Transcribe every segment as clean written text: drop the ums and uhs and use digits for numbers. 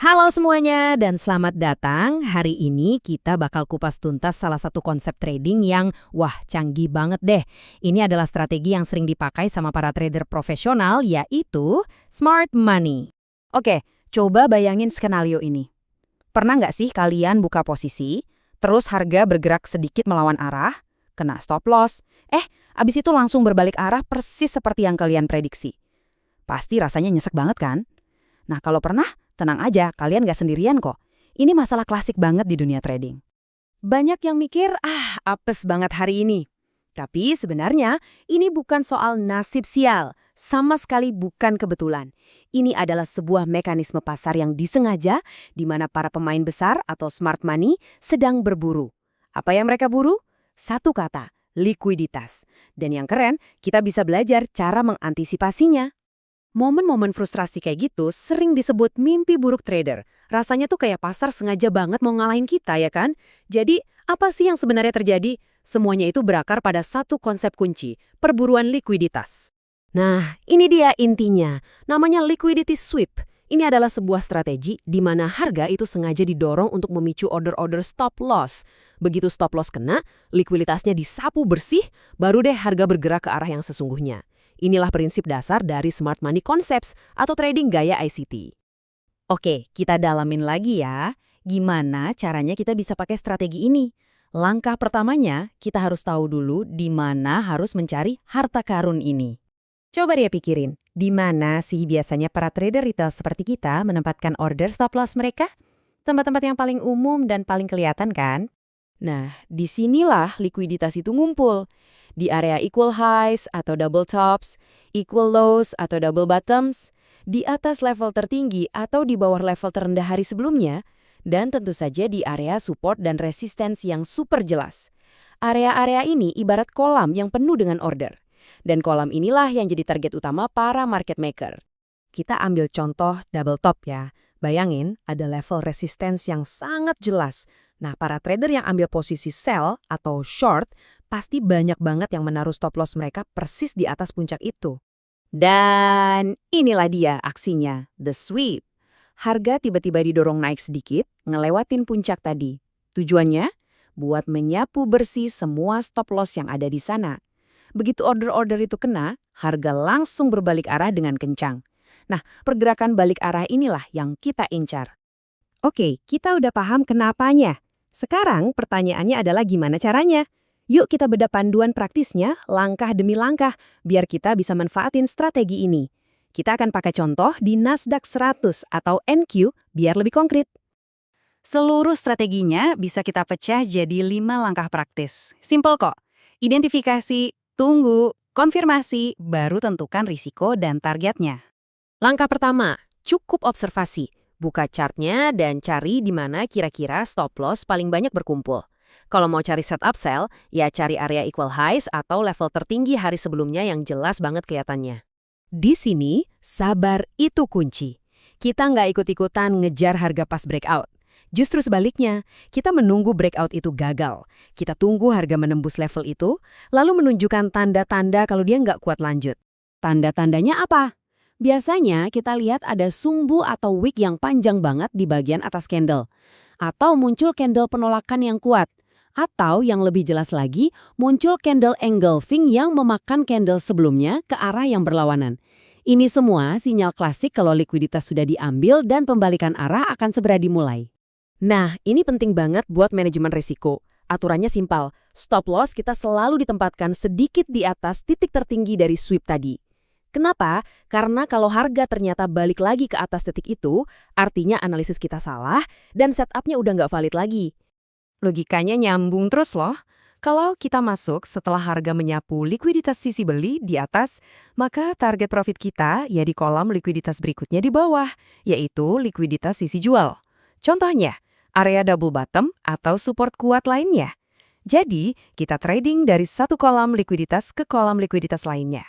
Halo semuanya dan selamat datang. Hari ini kita bakal kupas tuntas salah satu konsep trading yang wah canggih banget deh. Ini adalah strategi yang sering dipakai sama para trader profesional yaitu smart money. Oke, coba bayangin skenario ini. Pernah nggak sih kalian buka posisi, terus harga bergerak sedikit melawan arah, kena stop loss, abis itu langsung berbalik arah persis seperti yang kalian prediksi. Pasti rasanya nyesek banget kan? Nah kalau pernah, tenang aja, kalian gak sendirian kok. Ini masalah klasik banget di dunia trading. Banyak yang mikir, apes banget hari ini. Tapi sebenarnya ini bukan soal nasib sial, sama sekali bukan kebetulan. Ini adalah sebuah mekanisme pasar yang disengaja di mana para pemain besar atau smart money sedang berburu. Apa yang mereka buru? Satu kata, likuiditas. Dan yang keren, kita bisa belajar cara mengantisipasinya. Momen-momen frustrasi kayak gitu sering disebut mimpi buruk trader. Rasanya tuh kayak pasar sengaja banget mau ngalahin kita ya kan? Jadi, apa sih yang sebenarnya terjadi? Semuanya itu berakar pada satu konsep kunci, perburuan likuiditas. Nah, ini dia intinya. Namanya liquidity sweep. Ini adalah sebuah strategi di mana harga itu sengaja didorong untuk memicu order-order stop loss. Begitu stop loss kena, likuiditasnya disapu bersih, baru deh harga bergerak ke arah yang sesungguhnya. Inilah prinsip dasar dari Smart Money Concepts atau trading gaya ICT. Oke, kita dalamin lagi ya. Gimana caranya kita bisa pakai strategi ini? Langkah pertamanya, kita harus tahu dulu di mana harus mencari harta karun ini. Coba dia pikirin, di mana sih biasanya para trader retail seperti kita menempatkan order stop loss mereka? Tempat-tempat yang paling umum dan paling kelihatan kan? Nah, disinilah likuiditas itu ngumpul. Di area equal highs atau double tops, equal lows atau double bottoms, di atas level tertinggi atau di bawah level terendah hari sebelumnya, dan tentu saja di area support dan resistance yang super jelas. Area-area ini ibarat kolam yang penuh dengan order. Dan kolam inilah yang jadi target utama para market maker. Kita ambil contoh double top ya. Bayangin ada level resistance yang sangat jelas. Nah, para trader yang ambil posisi sell atau short pasti banyak banget yang menaruh stop loss mereka persis di atas puncak itu. Dan inilah dia aksinya, the sweep. Harga tiba-tiba didorong naik sedikit, ngelewatin puncak tadi. Tujuannya? Buat menyapu bersih semua stop loss yang ada di sana. Begitu order-order itu kena, harga langsung berbalik arah dengan kencang. Nah, pergerakan balik arah inilah yang kita incar. Oke, kita udah paham kenapanya. Sekarang pertanyaannya adalah gimana caranya? Yuk kita bedah panduan praktisnya, langkah demi langkah, biar kita bisa manfaatin strategi ini. Kita akan pakai contoh di Nasdaq 100 atau NQ biar lebih konkret. Seluruh strateginya bisa kita pecah jadi 5 langkah praktis. Simple kok. Identifikasi, tunggu, konfirmasi, baru tentukan risiko dan targetnya. Langkah pertama, cukup observasi. Buka chartnya dan cari di mana kira-kira stop loss paling banyak berkumpul. Kalau mau cari setup sell, ya cari area equal highs atau level tertinggi hari sebelumnya yang jelas banget kelihatannya. Di sini, sabar itu kunci. Kita nggak ikut-ikutan ngejar harga pas breakout. Justru sebaliknya, kita menunggu breakout itu gagal. Kita tunggu harga menembus level itu, lalu menunjukkan tanda-tanda kalau dia nggak kuat lanjut. Tanda-tandanya apa? Biasanya kita lihat ada sumbu atau wick yang panjang banget di bagian atas candle. Atau muncul candle penolakan yang kuat. Atau yang lebih jelas lagi, muncul candle engulfing yang memakan candle sebelumnya ke arah yang berlawanan. Ini semua sinyal klasik kalau likuiditas sudah diambil dan pembalikan arah akan segera dimulai. Nah, ini penting banget buat manajemen risiko. Aturannya simpel, stop loss kita selalu ditempatkan sedikit di atas titik tertinggi dari sweep tadi. Kenapa? Karena kalau harga ternyata balik lagi ke atas titik itu, artinya analisis kita salah dan setupnya udah nggak valid lagi. Logikanya nyambung terus loh. Kalau kita masuk setelah harga menyapu likuiditas sisi beli di atas, maka target profit kita ya di kolam likuiditas berikutnya di bawah, yaitu likuiditas sisi jual. Contohnya, area double bottom atau support kuat lainnya. Jadi, kita trading dari satu kolam likuiditas ke kolam likuiditas lainnya.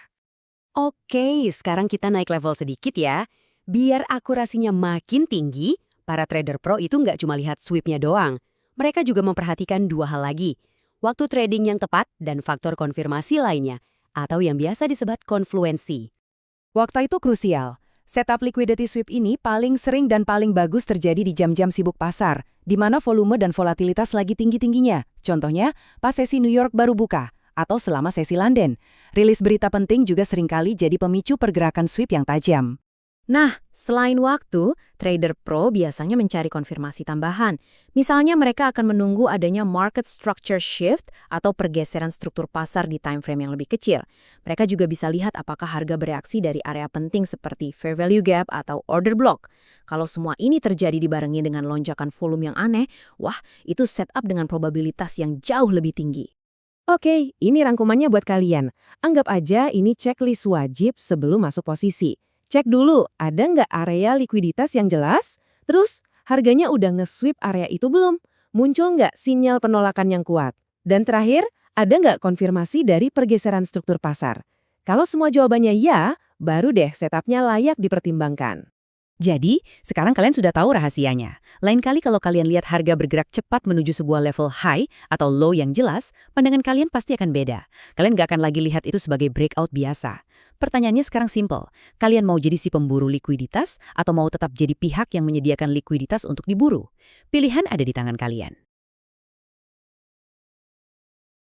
Oke, sekarang kita naik level sedikit ya. Biar akurasinya makin tinggi, para trader pro itu nggak cuma lihat sweepnya doang. Mereka juga memperhatikan dua hal lagi, waktu trading yang tepat dan faktor konfirmasi lainnya, atau yang biasa disebut konfluensi. Waktu itu krusial. Setup liquidity sweep ini paling sering dan paling bagus terjadi di jam-jam sibuk pasar, di mana volume dan volatilitas lagi tinggi-tingginya. Contohnya, pas sesi New York baru buka, atau selama sesi London. Rilis berita penting juga seringkali jadi pemicu pergerakan sweep yang tajam. Nah, selain waktu, trader pro biasanya mencari konfirmasi tambahan. Misalnya mereka akan menunggu adanya market structure shift atau pergeseran struktur pasar di time frame yang lebih kecil. Mereka juga bisa lihat apakah harga bereaksi dari area penting seperti fair value gap atau order block. Kalau semua ini terjadi dibarengi dengan lonjakan volume yang aneh, wah, itu setup dengan probabilitas yang jauh lebih tinggi. Oke, ini rangkumannya buat kalian. Anggap aja ini checklist wajib sebelum masuk posisi. Cek dulu, ada nggak area likuiditas yang jelas? Terus, harganya udah nge-sweep area itu belum? Muncul nggak sinyal penolakan yang kuat? Dan terakhir, ada nggak konfirmasi dari pergeseran struktur pasar? Kalau semua jawabannya ya, baru deh setupnya layak dipertimbangkan. Jadi, sekarang kalian sudah tahu rahasianya. Lain kali kalau kalian lihat harga bergerak cepat menuju sebuah level high atau low yang jelas, pandangan kalian pasti akan beda. Kalian nggak akan lagi lihat itu sebagai breakout biasa. Pertanyaannya sekarang simple. Kalian mau jadi si pemburu likuiditas atau mau tetap jadi pihak yang menyediakan likuiditas untuk diburu? Pilihan ada di tangan kalian.